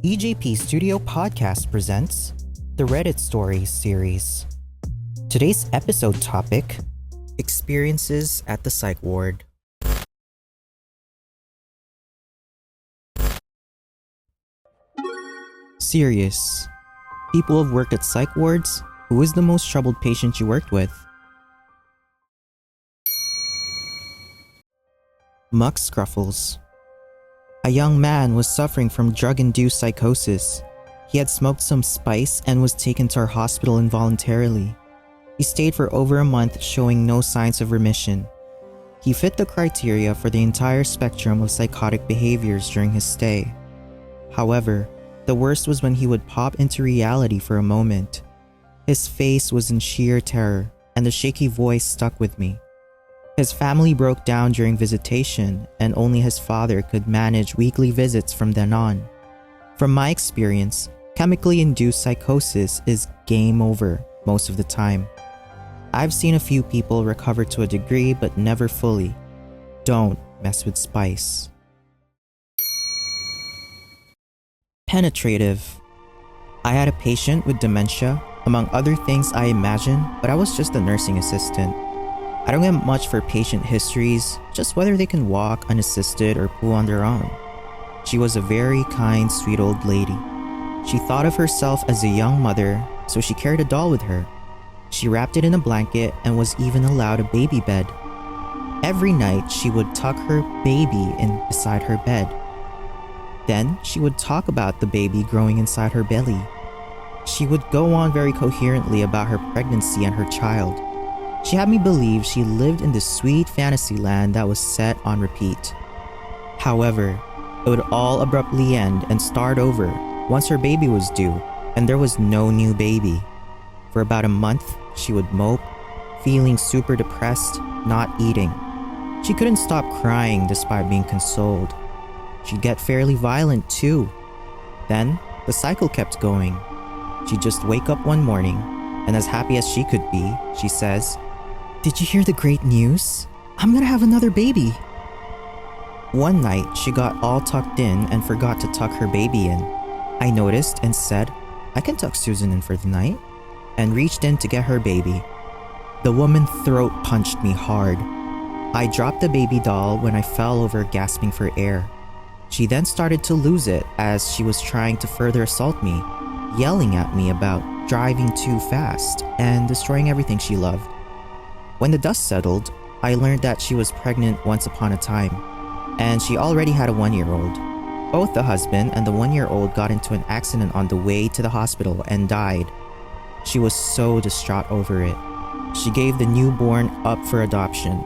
ejpstudiospodcast presents the Reddit Stories series. Today's episode topic: experiences at the psych ward. Serious. People have worked at psych wards. Who is the most troubled patient you worked with? Muck Scruffles. A young man was suffering from drug-induced psychosis. He had smoked some spice and was taken to our hospital involuntarily. He stayed for over a month, showing no signs of remission. He fit the criteria for the entire spectrum of psychotic behaviors during his stay. However, the worst was when he would pop into reality for a moment. His face was in sheer terror, and the shaky voice stuck with me. His family broke down during visitation, and only his father could manage weekly visits from then on. From my experience, chemically induced psychosis is game over most of the time. I've seen a few people recover to a degree, but never fully. Don't mess with spice. Penetrative. I had a patient with dementia, among other things I imagine, but I was just a nursing assistant. I don't get much for patient histories, just whether they can walk unassisted or poo on their own. She was a very kind, sweet old lady. She thought of herself as a young mother, so she carried a doll with her. She wrapped it in a blanket and was even allowed a baby bed. Every night, she would tuck her baby in beside her bed. Then, she would talk about the baby growing inside her belly. She would go on very coherently about her pregnancy and her child. She had me believe she lived in this sweet fantasy land that was set on repeat. However, it would all abruptly end and start over once her baby was due, and there was no new baby. For about a month, she would mope, feeling super depressed, not eating. She couldn't stop crying despite being consoled. She'd get fairly violent too. Then, the cycle kept going. She'd just wake up one morning, and as happy as she could be, she says, "Did you hear the great news? I'm gonna have another baby." One night, she got all tucked in and forgot to tuck her baby in. I noticed and said, "I can tuck Susan in for the night," and reached in to get her baby. The woman throat punched me hard. I dropped the baby doll when I fell over gasping for air. She then started to lose it as she was trying to further assault me, yelling at me about driving too fast and destroying everything she loved. When the dust settled, I learned that she was pregnant once upon a time, and she already had a 1-year-old. Both the husband and the 1-year-old got into an accident on the way to the hospital and died. She was so distraught over it. She gave the newborn up for adoption.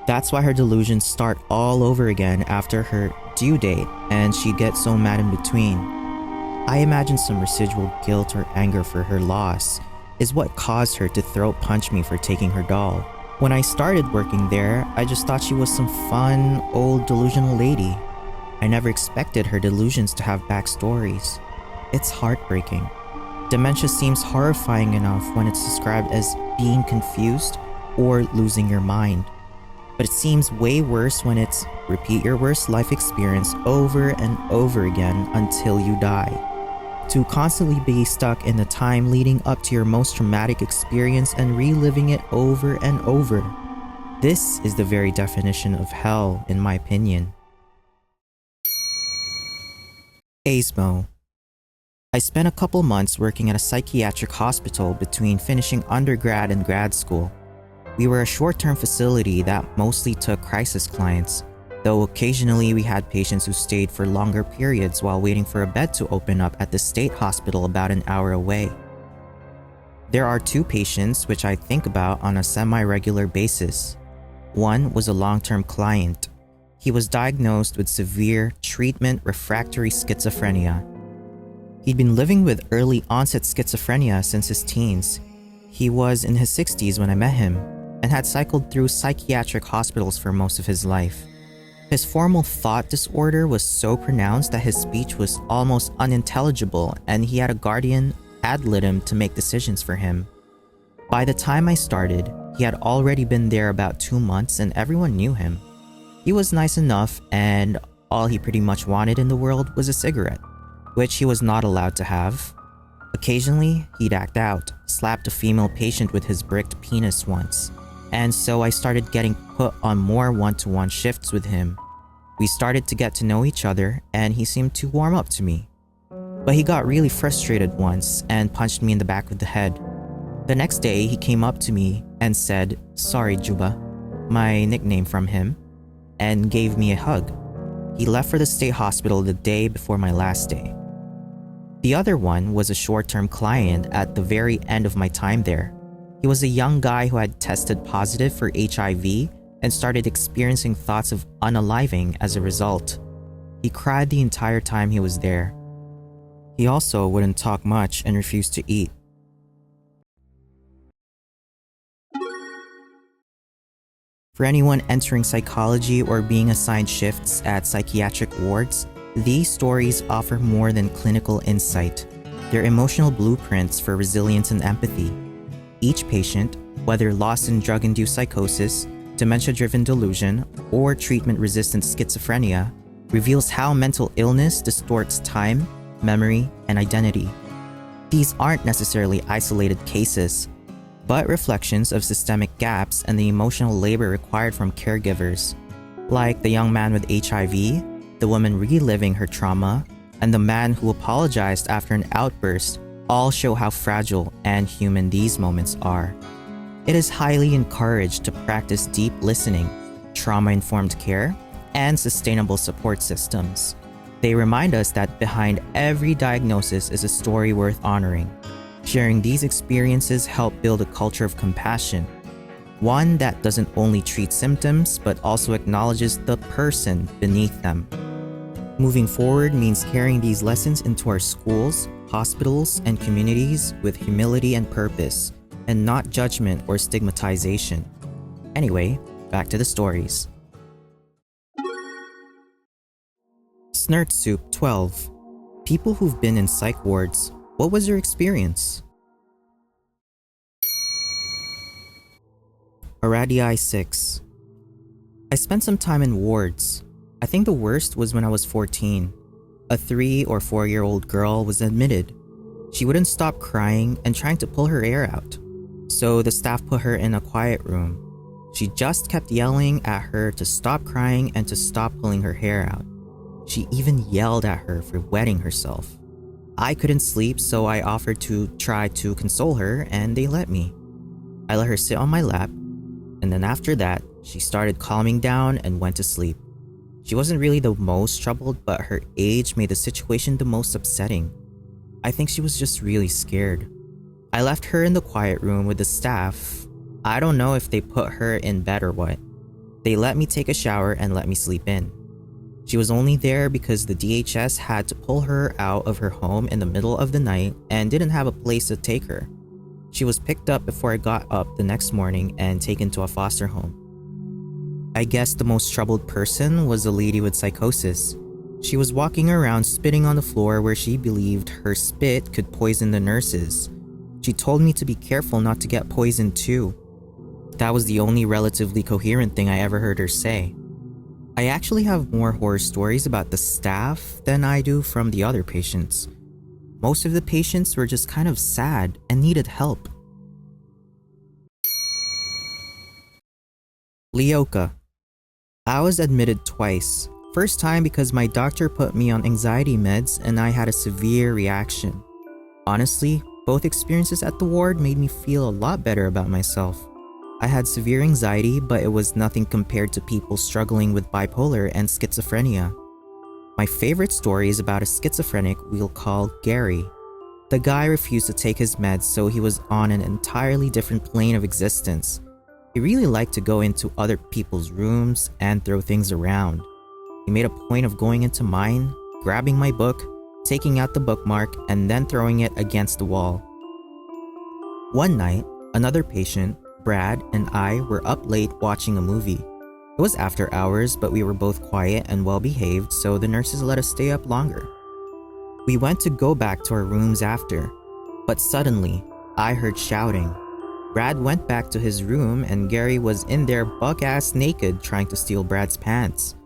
That's why her delusions start all over again after her due date, and she'd get so mad in between. I imagine some residual guilt or anger for her loss is what caused her to throat punch me for taking her doll. When I started working there, I just thought she was some fun, old delusional lady. I never expected her delusions to have backstories. It's heartbreaking. Dementia seems horrifying enough when it's described as being confused or losing your mind. But it seems way worse when it's repeat your worst life experience over and over again until you die. To constantly be stuck in the time leading up to your most traumatic experience and reliving it over and over. This is the very definition of hell, in my opinion. ASMO. I spent a couple months working at a psychiatric hospital between finishing undergrad and grad school. We were a short-term facility that mostly took crisis clients, though occasionally we had patients who stayed for longer periods while waiting for a bed to open up at the state hospital about an hour away. There are 2 patients which I think about on a semi-regular basis. One was a long-term client. He was diagnosed with severe treatment-refractory schizophrenia. He'd been living with early-onset schizophrenia since his teens. He was in his 60s when I met him, and had cycled through psychiatric hospitals for most of his life. His formal thought disorder was so pronounced that his speech was almost unintelligible, and he had a guardian ad litem to make decisions for him. By the time I started, he had already been there about 2 months and everyone knew him. He was nice enough, and all he pretty much wanted in the world was a cigarette. which he was not allowed to have. Occasionally, he'd act out, slapped a female patient with his bricked penis once, and so I started getting put on more one-to-one shifts with him. We started to get to know each other, and he seemed to warm up to me. But he got really frustrated once and punched me in the back of the head. The next day, he came up to me and said, "Sorry, Juba," my nickname from him, and gave me a hug. He left for the state hospital the day before my last day. The other one was a short-term client at the very end of my time there. He was a young guy who had tested positive for HIV and started experiencing thoughts of unaliving as a result. He cried the entire time he was there. He also wouldn't talk much and refused to eat. For anyone entering psychology or being assigned shifts at psychiatric wards, these stories offer more than clinical insight. They're emotional blueprints for resilience and empathy. Each patient, whether lost in drug-induced psychosis, dementia-driven delusion, or treatment-resistant schizophrenia, reveals how mental illness distorts time, memory, and identity. These aren't necessarily isolated cases, but reflections of systemic gaps and the emotional labor required from caregivers, like the young man with HIV, the woman reliving her trauma, and the man who apologized after an outburst all show how fragile and human these moments are. It is highly encouraged to practice deep listening, trauma-informed care, and sustainable support systems. They remind us that behind every diagnosis is a story worth honoring. Sharing these experiences help build a culture of compassion, one that doesn't only treat symptoms but also acknowledges the person beneath them. Moving forward means carrying these lessons into our schools, hospitals, and communities with humility and purpose, and not judgment or stigmatization. Anyway, back to the stories. Snert Soup 12. People who've been in psych wards, what was your experience? Aradii 6. I spent some time in wards. I think the worst was when I was 14. A 3 or 4-year-old girl was admitted. She wouldn't stop crying and trying to pull her hair out, so the staff put her in a quiet room. She just kept yelling at her to stop crying and to stop pulling her hair out. She even yelled at her for wetting herself. I couldn't sleep, so I offered to try to console her, and they let me. I let her sit on my lap, and then after that, she started calming down and went to sleep. She wasn't really the most troubled, but her age made the situation the most upsetting. I think she was just really scared. I left her in the quiet room with the staff. I don't know if they put her in bed or what. They let me take a shower and let me sleep in. She was only there because the DHS had to pull her out of her home in the middle of the night and didn't have a place to take her. She was picked up before I got up the next morning and taken to a foster home. I guess the most troubled person was a lady with psychosis. She was walking around spitting on the floor where she believed her spit could poison the nurses. She told me to be careful not to get poisoned too. That was the only relatively coherent thing I ever heard her say. I actually have more horror stories about the staff than I do from the other patients. Most of the patients were just kind of sad and needed help. Leoka. I was admitted twice. First time because my doctor put me on anxiety meds and I had a severe reaction. Honestly, both experiences at the ward made me feel a lot better about myself. I had severe anxiety, but it was nothing compared to people struggling with bipolar and schizophrenia. My favorite story is about a schizophrenic we'll call Gary. The guy refused to take his meds, so he was on an entirely different plane of existence. He really liked to go into other people's rooms and throw things around. He made a point of going into mine, grabbing my book, taking out the bookmark, and then throwing it against the wall. One night, another patient, Brad, and I were up late watching a movie. It was after hours, but we were both quiet and well behaved, so the nurses let us stay up longer. We went to go back to our rooms after, but suddenly, I heard shouting. Brad went back to his room and Gary was in there buck-ass naked trying to steal Brad's pants.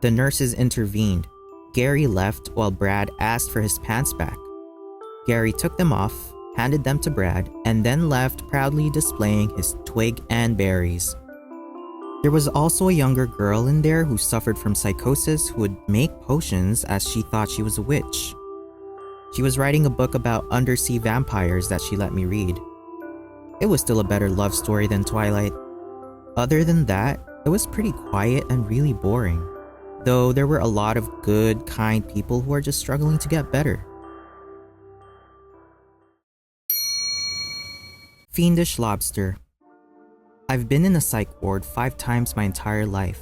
The nurses intervened. Gary left while Brad asked for his pants back. Gary took them off, handed them to Brad, and then left proudly displaying his twig and berries. There was also a younger girl in there who suffered from psychosis who would make potions as she thought she was a witch. She was writing a book about undersea vampires that she let me read. It was still a better love story than Twilight. Other than that, it was pretty quiet and really boring, though there were a lot of good, kind people who are just struggling to get better. Fiendish Lobster. I've been in a psych ward 5 times my entire life.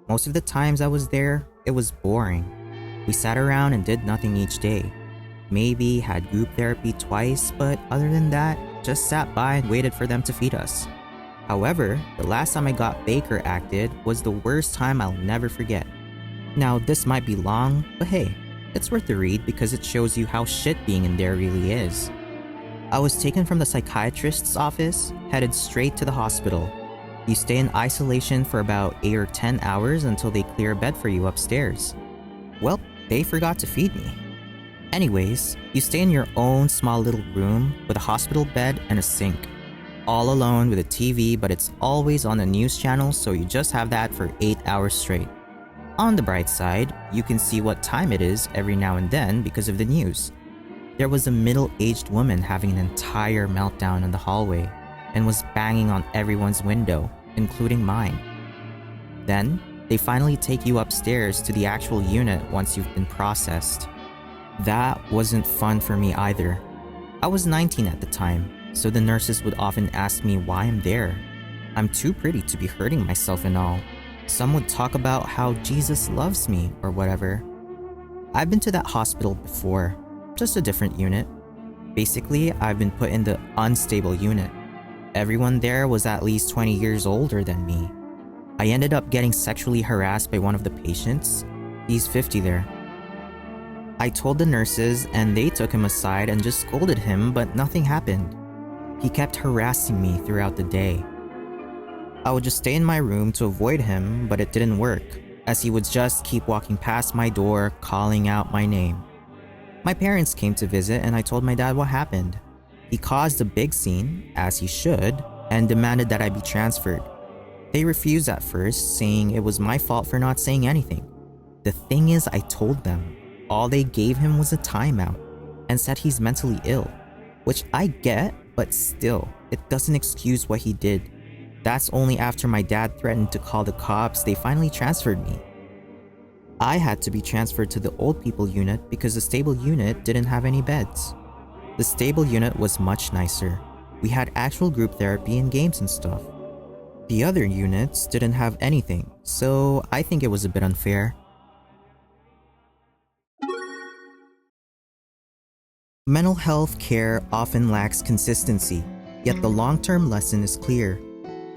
Most of the times I was there, it was boring. We sat around and did nothing each day. Maybe had group therapy twice, but other than that, just sat by and waited for them to feed us. However, the last time I got Baker acted was the worst time I'll never forget. Now, this might be long, but hey, it's worth the read because it shows you how shit being in there really is. I was taken from the psychiatrist's office, headed straight to the hospital. You stay in isolation for about 8 or 10 hours until they clear a bed for you upstairs. Well, they forgot to feed me. Anyways, you stay in your own small little room with a hospital bed and a sink. All alone with a TV, but it's always on the news channel, so you just have that for 8 hours straight. On the bright side, you can see what time it is every now and then because of the news. There was a middle-aged woman having an entire meltdown in the hallway and was banging on everyone's window, including mine. Then, they finally take you upstairs to the actual unit once you've been processed. That wasn't fun for me either. I was 19 at the time, so the nurses would often ask me why I'm there. I'm too pretty to be hurting myself and all. Some would talk about how Jesus loves me or whatever. I've been to that hospital before, just a different unit. Basically, I've been put in the unstable unit. Everyone there was at least 20 years older than me. I ended up getting sexually harassed by one of the patients. He's 50 there. I told the nurses and they took him aside and just scolded him, but nothing happened. He kept harassing me throughout the day. I would just stay in my room to avoid him, but it didn't work, as he would just keep walking past my door, calling out my name. My parents came to visit and I told my dad what happened. He caused a big scene, as he should, and demanded that I be transferred. They refused at first, saying it was my fault for not saying anything. The thing is, I told them. All they gave him was a timeout and said he's mentally ill, which I get, but still, it doesn't excuse what he did. That's only after my dad threatened to call the cops they finally transferred me. I had to be transferred to the old people unit because the stable unit didn't have any beds. The stable unit was much nicer. We had actual group therapy and games and stuff. The other units didn't have anything, so I think it was a bit unfair. Mental health care often lacks consistency, yet the long-term lesson is clear.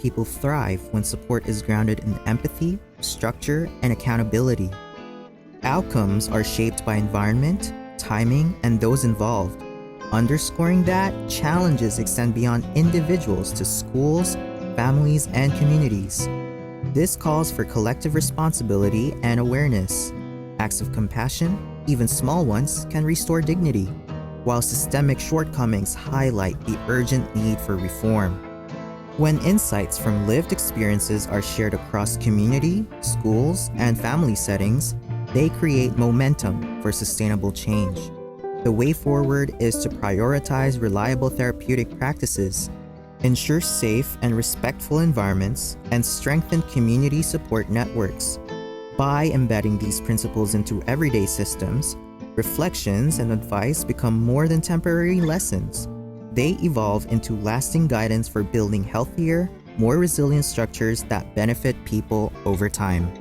People thrive when support is grounded in empathy, structure, and accountability. Outcomes are shaped by environment, timing, and those involved. Underscoring that, challenges extend beyond individuals to schools, families, and communities. This calls for collective responsibility and awareness. Acts of compassion, even small ones, can restore dignity, while systemic shortcomings highlight the urgent need for reform. When insights from lived experiences are shared across community, schools, and family settings, they create momentum for sustainable change. The way forward is to prioritize reliable therapeutic practices, ensure safe and respectful environments, and strengthen community support networks. By embedding these principles into everyday systems, reflections and advice become more than temporary lessons. They evolve into lasting guidance for building healthier, more resilient structures that benefit people over time.